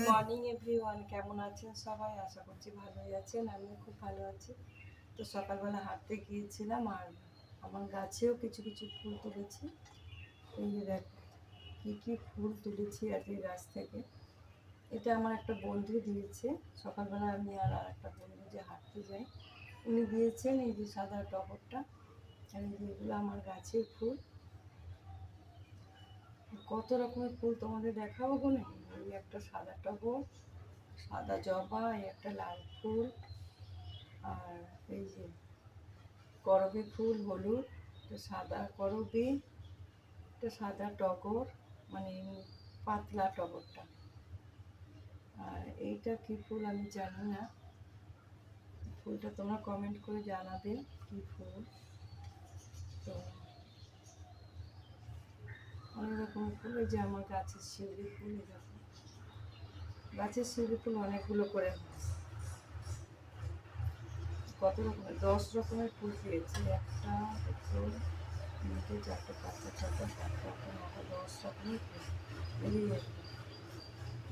Morning everyone, কেমন আছেন সবাই? আশা করছি ভালোই আছেন। আমিও খুব ভালো আছি। তো সকালবেলা হাঁটতে গিয়েছিলাম, আর আমার গাছেও কিছু কিছু ফুল তুলেছি। এই যে দেখো কী কী ফুল তুলেছি আজকে গাছ থেকে। এটা আমার একটা বন্ধু দিয়েছে। সকালবেলা আমি আর একটা বন্ধু যে হাঁটতে যাই, উনি দিয়েছেন এই যে সাদা টগরটা। আর এই যে এগুলো আমার গাছের ফুল। কত রকমের ফুল তোমাদের দেখাবো গো। এই একটা সাদা টগর, সাদা জবা, এই একটা লাল ফুল, আর এই যে করবী ফুল হলুদ, একটা সাদা করবী, একটা সাদা টগর, মানে পাতলা টগরটা। আর এইটা কি ফুল আমি জানি না, ফুলটা তোমরা কমেন্ট করে জানাবে কি ফুল। তো অনেক রকম ফুল। এই যে আমার গাছের শিউলি ফুল, এরকম গাছের শিউলি ফুল অনেকগুলো করে হয়। কত রকমের, 10 রকমের ফুল পেয়েছি। একটা, দুটো, তিনটে, চারটে, পাঁচটা, ছটা, সাতটা, আটটা, নটা, 10 রকমের ফুল। এই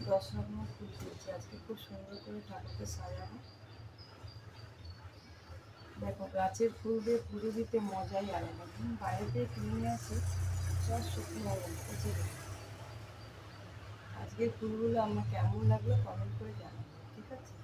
10 রকমের ফুল পেয়েছি। আজকে খুব সুন্দর করে ঠাকুরকে সাজাবো। দেখো গাছের ফুল দিয়ে পুজো দিতে মজাই আলাদা। বাইরে থেকে কিনে নিয়ে আসি সব শুকনো হয়ে গেছে। আজকের ফুলগুলো আমার কেমন লাগলো কমেন্ট করে জানাবো, ঠিক আছে?